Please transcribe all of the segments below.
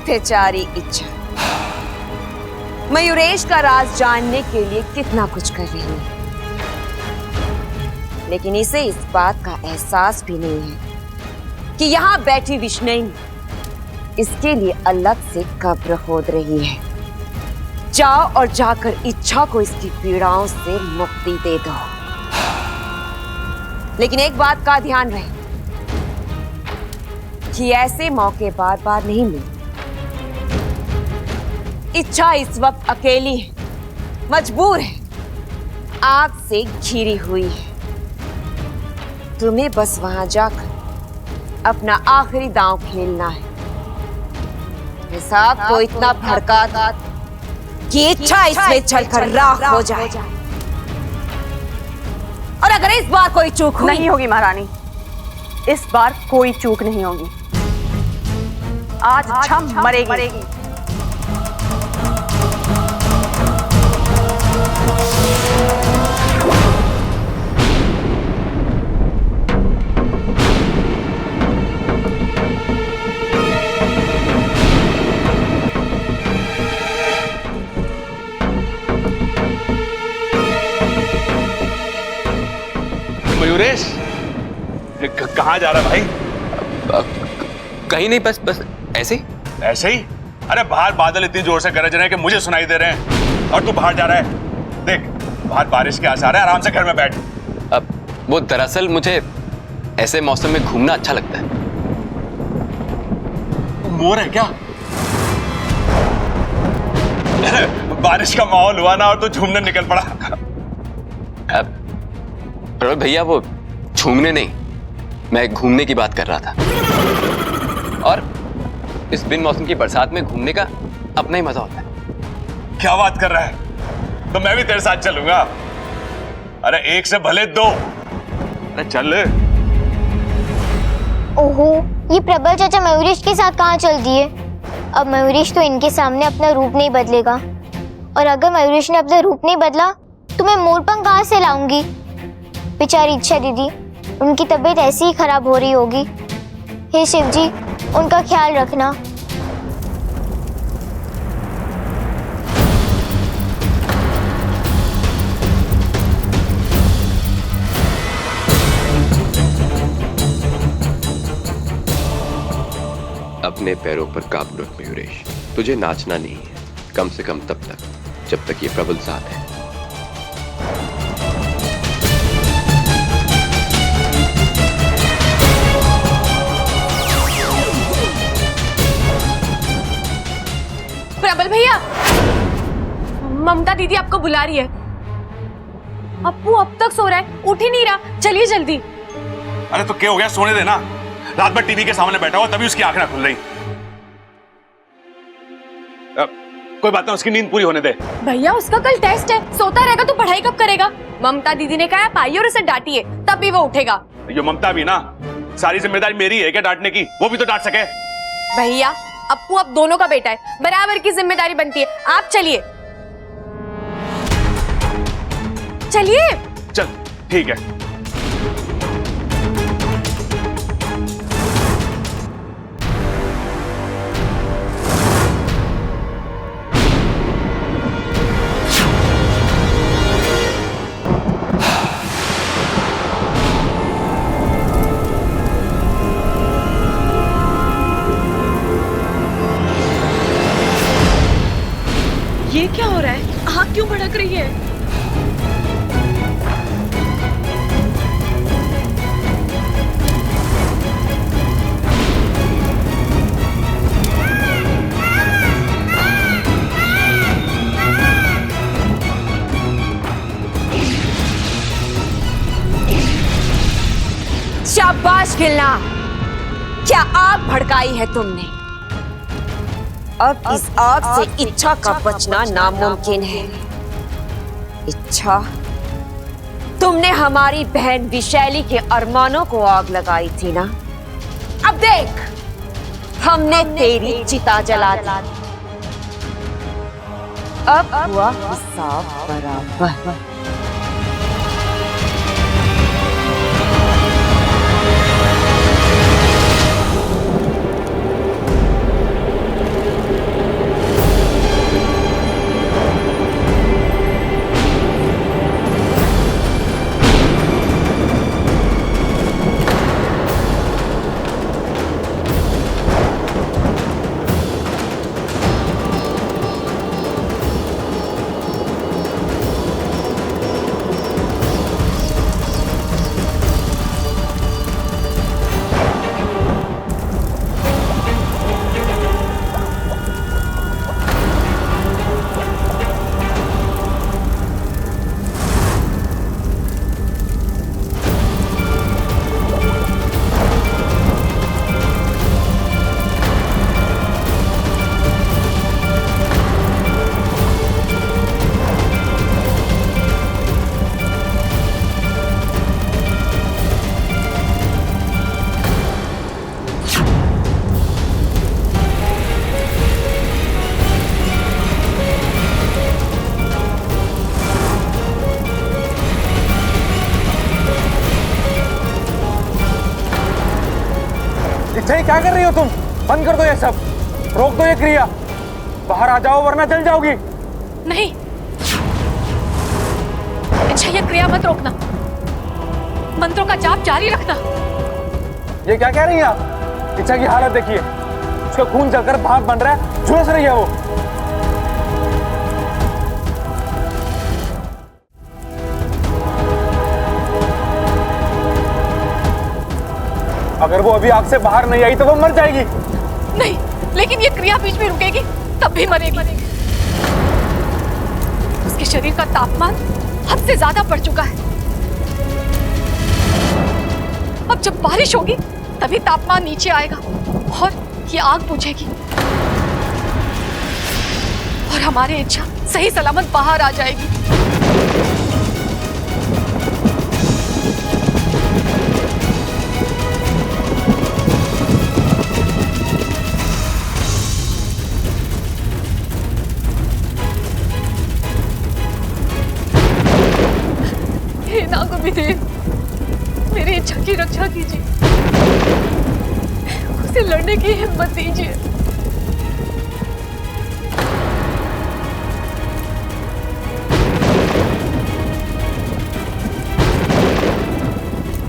बेचारी इच्छा मयूरेश का राज जानने के लिए कितना कुछ कर रही है, लेकिन इसे इस बात का एहसास भी नहीं है कि यहाँ बैठी विष्णु इसके लिए अलग से कब्र खोद रही है। जाओ और जाकर इच्छा को इसकी पीड़ाओं से मुक्ति दे दो। लेकिन एक बात का ध्यान रहे कि ऐसे मौके बार बार नहीं मिलते। इच्छा इस वक्त अकेली है, मजबूर है, आग से घिरी हुई है। तुम्हें बस वहां जाकर अपना आखिरी दांव खेलना है। हिसाब को इतना भड़का कि इच्छा इसमें चलकर राख हो जाए। और अगर इस बार कोई चूक हुई नहीं होगी महारानी, इस बार कोई चूक नहीं होगी। आज इच्छा मरेगी। मयूरेश, कहाँ जा रहा भाई? कहीं नहीं, बस ऐसे ही। ऐसे ही? अरे बाहर बादल इतनी जोर से गरज रहे हैं कि मुझे सुनाई दे रहे हैं, और तू बाहर जा रहा है। देख, बाहर बारिश के आसार है, आराम से घर में बैठ। अब वो दरअसल मुझे ऐसे मौसम में घूमना अच्छा लगता है। मोर है क्या? बारिश का माहौल हुआ ना और तू झूमने निकल पड़ा। अब भैया वो झूमने नहीं, मैं घूमने की बात कर रहा था। और इस बिन मौसम की बरसात में घूमने का अपना ही मजा होता है। क्या बात कर रहा है? तो मैं भी तेरे साथ चलूंगा। अरे एक से भले दो। अरे चल। ओहो, ये प्रबल चाचा मयूरेश के साथ कहाँ चल दिए? अब मयूरेश तो इनके सामने अपना रूप नहीं बदलेगा, और अगर मयूरेश ने अपना रूप नहीं बदला तो मैं मोरपंख कहाँ से लाऊंगी? बेचारी इच्छा दीदी, उनकी तबीयत ऐसी ही खराब हो रही होगी। हे शिव जी, उनका ख्याल रखना। अपने पैरों पर काबू रख मयूरेश, तुझे नाचना नहीं है, कम से कम तब तक जब तक ये प्रबल साथ है। प्रबल भैया, ममता दीदी आपको बुला रही है। अप्पू अब तक सो रहा है, उठ ही नहीं रहा, चलिए जल्दी। अरे तो क्या हो गया? सोने देना। रात भर टीवी के सामने बैठा हुआ, तभी उसकी आंखें ना खुल रही। कोई बात नहीं, उसकी नींद पूरी होने दे। भैया उसका कल टेस्ट है, सोता रहेगा तो पढ़ाई कब करेगा? ममता दीदी ने कहा पाइए और उसे डांटिए, तभी वो उठेगा। ये ममता भी ना, सारी जिम्मेदारी मेरी है क्या डांटने की? वो भी तो डांट सके। भैया अप्पू अब दोनों का बेटा है, बराबर की जिम्मेदारी बनती है। आप चलिए चलिए। चल ठीक है। ये क्या हो रहा है? आग क्यों भड़क रही है? शाबाश खिलना, क्या आग भड़काई है तुमने। अब इस आग से इच्छा का बचना नामुमकिन है। इच्छा, तुमने हमारी बहन विशैली के अरमानों को आग लगाई थी ना? अब देख, हमने तेरी चिता जला दी। अब हुआ हिसाब बराबर। क्या कर रही हो तुम? बंद कर दो ये सब, रोक दो ये क्रिया। बाहर आ जाओ वरना जल जाओगी। नहीं, अच्छा ये क्रिया मत रोकना, मंत्रों का जाप जारी रखना। ये क्या कह रही हैं आप? इच्छा की हालत देखिए, उसका खून जलकर भाप बन रहा है, झुलस रही है वो। अगर वो अभी आग से बाहर नहीं आई तो वो मर जाएगी। नहीं, लेकिन ये क्रिया बीच में रुकेगी तब भी मरेगी। उसके शरीर का तापमान हद से ज्यादा बढ़ चुका है। अब जब बारिश होगी तभी तापमान नीचे आएगा और ये आग बुझेगी और हमारी इच्छा सही सलामत बाहर आ जाएगी। हे नागोविदेव, मेरी इच्छा की रक्षा कीजिए, उसे लड़ने की हिम्मत दीजिए।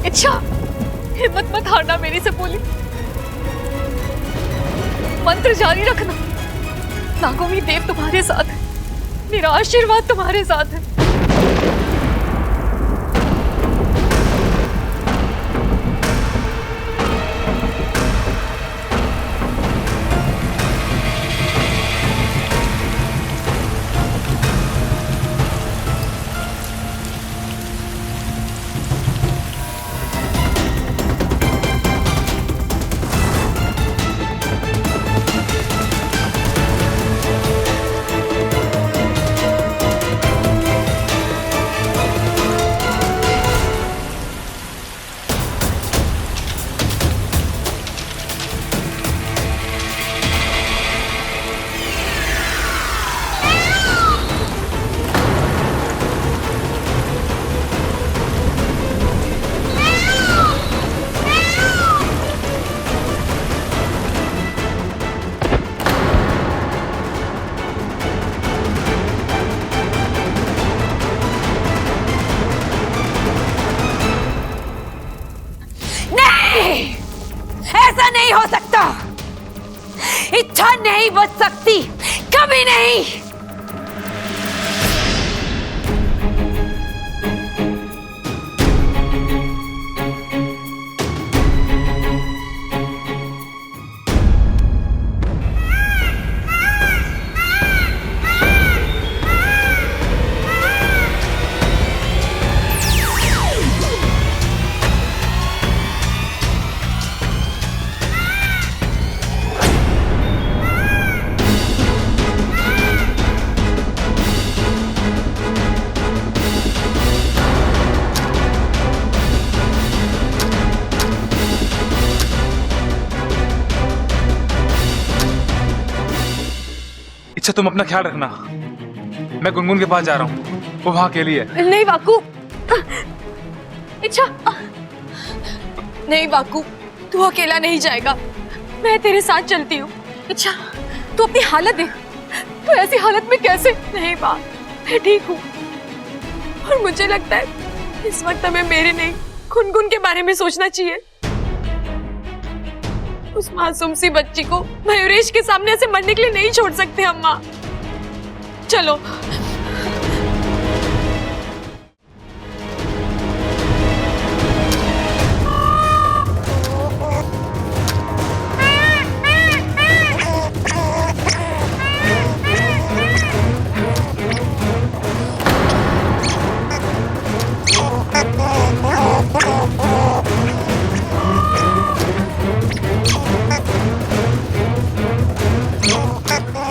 इच्छा, हिम्मत मत हारना, मेरी से बोली। मंत्र जारी रखना, नागोमी देव तुम्हारे साथ है, मेरा आशीर्वाद तुम्हारे साथ है। ऐसा नहीं हो सकता, इच्छा नहीं बच सकती, कभी नहीं। अच्छा तुम अपना ख्याल रखना, मैं गुनगुन के पास जा रहा हूँ, वो वहां अकेली है। नहीं वाकू, इच्छा, नहीं वाकू, तू अकेला नहीं जाएगा, मैं तेरे साथ चलती हूँ। इच्छा, तू अपनी हालत देख, तू ऐसी हालत में कैसे? नहीं माँ, मैं ठीक हूँ और मुझे लगता है इस वक्त हमें मेरे नहीं गुनगुन के बारे में सोचना चाहिए। उस मासूम सी बच्ची को मयूरेश के सामने ऐसे मरने के लिए नहीं छोड़ सकते अम्मा। चलो।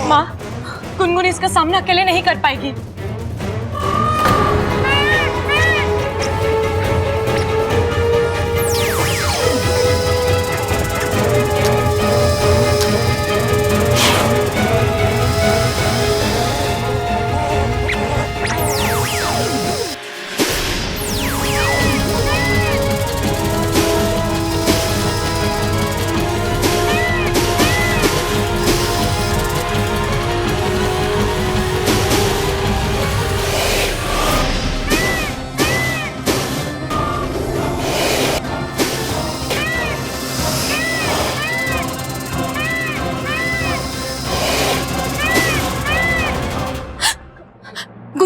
माँ, गुनगुन इसका सामना अकेले नहीं कर पाएगी।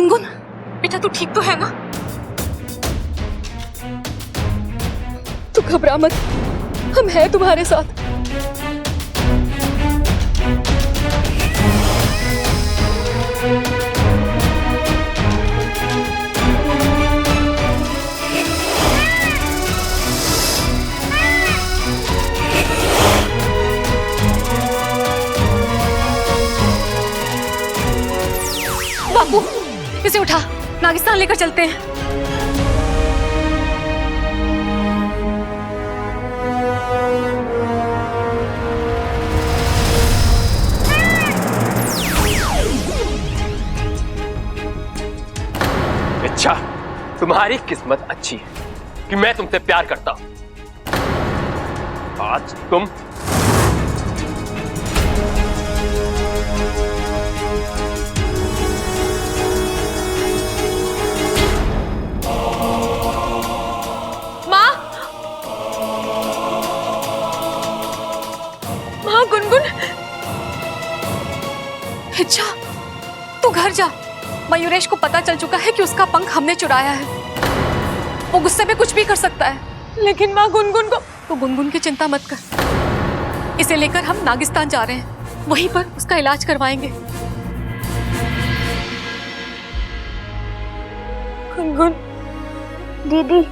गुनगुन, बेटा तू ठीक तो है ना? तू घबरा मत, हम हैं तुम्हारे साथ। बापू, इसे उठा, नागिस्तान लेकर चलते हैं। अच्छा, तुम्हारी किस्मत अच्छी है कि मैं तुमसे प्यार करता हूं। आज तुम गुनगुन, अच्छा तू घर जा। मयूरेश को पता चल चुका है कि उसका पंख हमने चुराया है। वो गुस्से में कुछ भी कर सकता है, लेकिन माँ गुनगुन को, तो गुनगुन की चिंता मत कर। इसे लेकर हम नागिस्तान जा रहे हैं, वहीं पर उसका इलाज करवाएंगे। गुनगुन दीदी,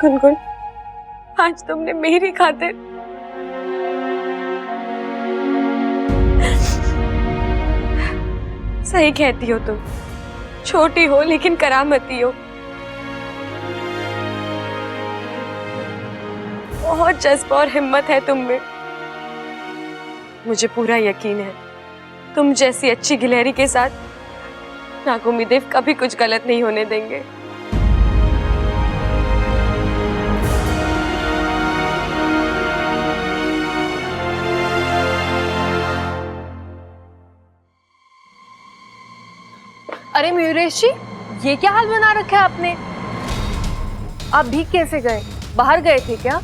गुनगुन, आज तुमने मेरी खातिर सही कहती हो तुम। छोटी हो लेकिन करामती हो। बहुत जज्बा और हिम्मत है तुम में। मुझे पूरा यकीन है तुम जैसी अच्छी गिलहरी के साथ नागुमीदेव कभी कुछ गलत नहीं होने देंगे। अरे मयूरेश जी, ये क्या हाल बना रखा है आपने? आप भीग कैसे गए? बाहर गए थे क्या?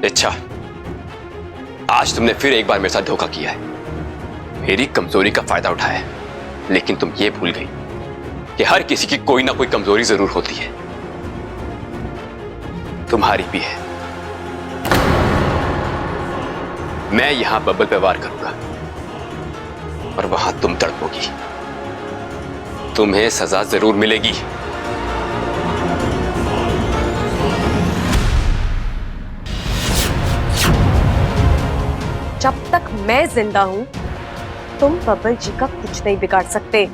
अच्छा, आज तुमने फिर एक बार मेरे साथ धोखा किया है, मेरी कमजोरी का फायदा उठाया है। लेकिन तुम ये भूल गई कि हर किसी की कोई ना कोई कमजोरी जरूर होती है, तुम्हारी भी है। मैं यहां बब्बल पे वार करूंगा और वहां तुम तड़पोगी। तुम्हें सजा जरूर मिलेगी। जब तक मैं जिंदा हूं, तुम बब्बल जी का कुछ नहीं बिगाड़ सकते।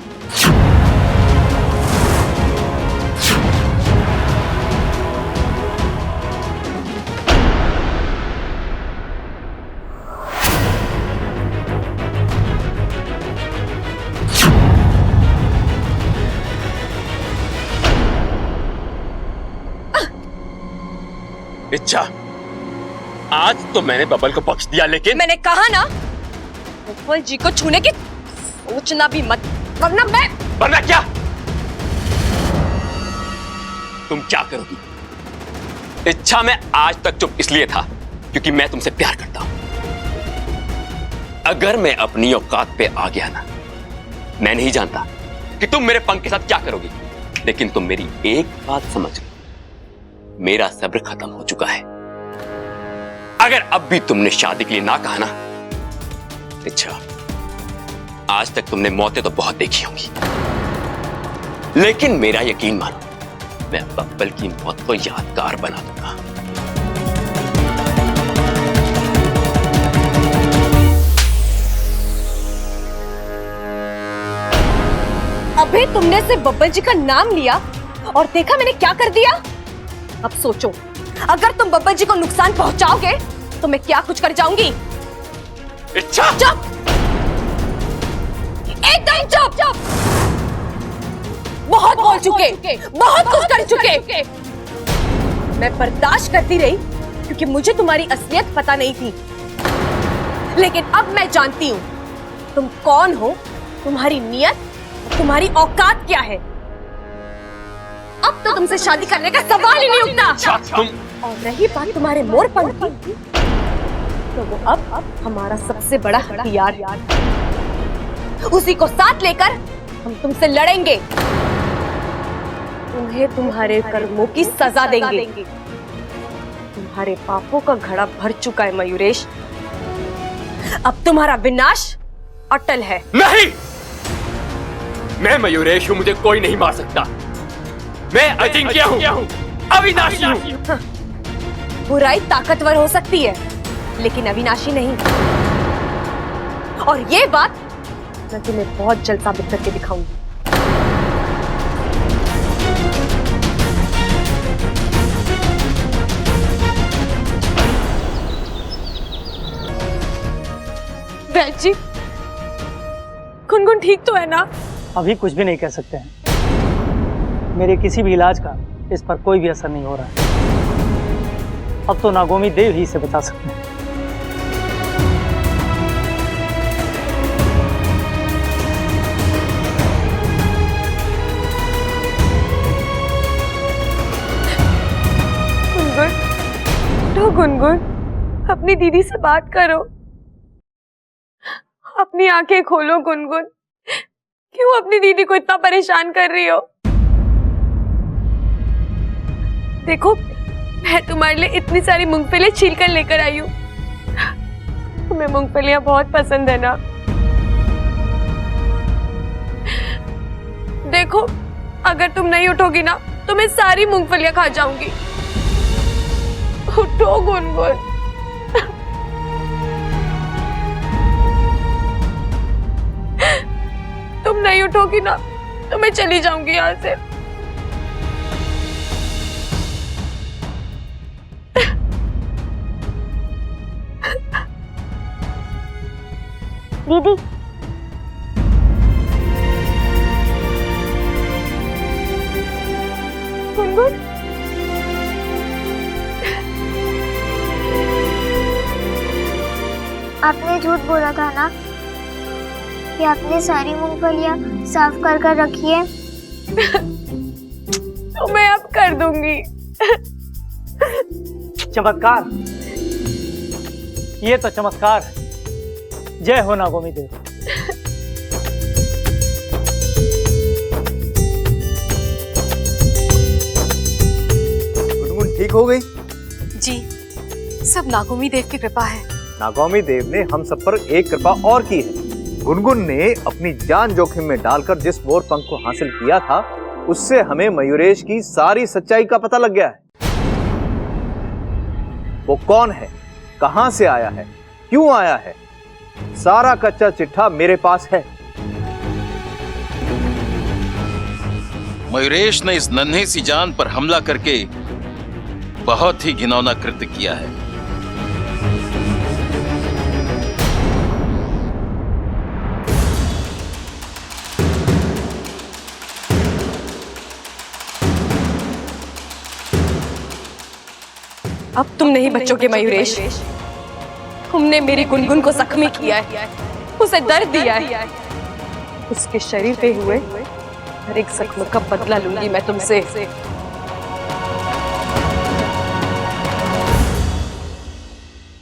अच्छा, आज तो मैंने बब्बल को बख्श दिया, लेकिन मैंने कहा ना, बब्बल जी को छूने की सोचना भी मत, वरना क्या? तुम क्या करोगी? इच्छा में आज तक चुप इसलिए था क्योंकि मैं तुमसे प्यार करता हूं। अगर मैं अपनी औकात पे आ गया ना, मैं नहीं जानता कि तुम मेरे पंख के साथ क्या करोगी, लेकिन तुम मेरी एक बात समझ लो, मेरा सब्र खत्म हो चुका है। अगर अब भी तुमने शादी के लिए ना कहा ना, अच्छा, आज तक तुमने मौतें तो बहुत देखी होंगी, लेकिन मेरा यकीन मानो, मैं बब्बल की मौत को यादगार बना दूंगा। अबे, तुमने सिर्फ बब्बल जी का नाम लिया और देखा मैंने क्या कर दिया। अब सोचो, अगर तुम बब्बर जी को नुकसान पहुंचाओगे तो मैं क्या कुछ कर जाऊंगी। इच्छा चुप, एकदम चुप चुप। बहुत बोल चुके, बहुत कुछ कर चुके। मैं बर्दाश्त करती रही क्योंकि मुझे तुम्हारी असलियत पता नहीं थी, लेकिन अब मैं जानती हूं तुम कौन हो, तुम्हारी नीयत, तुम्हारी औकात क्या है। अब तो तुमसे शादी करने का सवाल ही नहीं उठता। तुम और रही बात तुम्हारे मोरपंख की, तो वो अब हमारा सबसे बड़ा हथियार, उसी को साथ लेकर हम तुमसे लड़ेंगे, तुम्हें तुम्हारे कर्मों की सजा देंगे। तुम्हारे पापों का घड़ा भर चुका है मयूरेश, अब तुम्हारा विनाश अटल है। नहीं, मैं मयूरेश हूं, मुझे कोई नहीं मार सकता। मैं अजिंक्य हूं, अविनाशी हूं। बुराई ताकतवर हो सकती है लेकिन अविनाशी नहीं, और ये बात मैं तुम्हें बहुत जल्द साबित करके दिखाऊंगी। वैद्य जी, गुनगुन ठीक तो है ना? अभी कुछ भी नहीं कह सकते हैं। मेरे किसी भी इलाज का इस पर कोई भी असर नहीं हो रहा है। अब तो नागोमी देव ही इसे बचा सकते हैं। गुनगुन, तो गुनगुन अपनी दीदी से बात करो, अपनी आंखें खोलो। गुनगुन, क्यों अपनी दीदी को इतना परेशान कर रही हो? देखो, मैं तुम्हारे लिए इतनी सारी मूंगफलियां छील कर लेकर आई हूँ। तुम्हें मूंगफलियां बहुत पसंद है ना? देखो, अगर तुम नहीं उठोगी ना तो मैं सारी मूंगफलियां खा जाऊंगी। उठो गुनगुन। तुम नहीं उठोगी ना तो मैं चली जाऊंगी यहाँ से। दीदी, गुनगुन, आपने झूठ बोला था ना कि आपने सारी मूंगफलियां साफ कर कर रखी है। तो मैं अब कर दूंगी। चमत्कार, ये तो चमत्कार है। जय हो नागोमी देव। गुनगुन ठीक हो गई? जी, सब नागोमी देव की कृपा है। नागोमी देव ने हम सब पर एक कृपा और की है। गुनगुन ने अपनी जान जोखिम में डालकर जिस मोर पंख को हासिल किया था, उससे हमें मयूरेश की सारी सच्चाई का पता लग गया है। वो कौन है, कहां से आया है, क्यों आया है, सारा कच्चा चिट्ठा मेरे पास है। मयूरेश ने इस नन्हे सी जान पर हमला करके बहुत ही घिनौना कृत्य किया है। अब तुम नहीं बचोगे मयूरेश। तुमने मेरी गुनगुन को जख्मी किया है, उसे दर्द दिया है। उसके शरीर पे हुए हर एक जख्म का बदला लूंगी मैं तुमसे।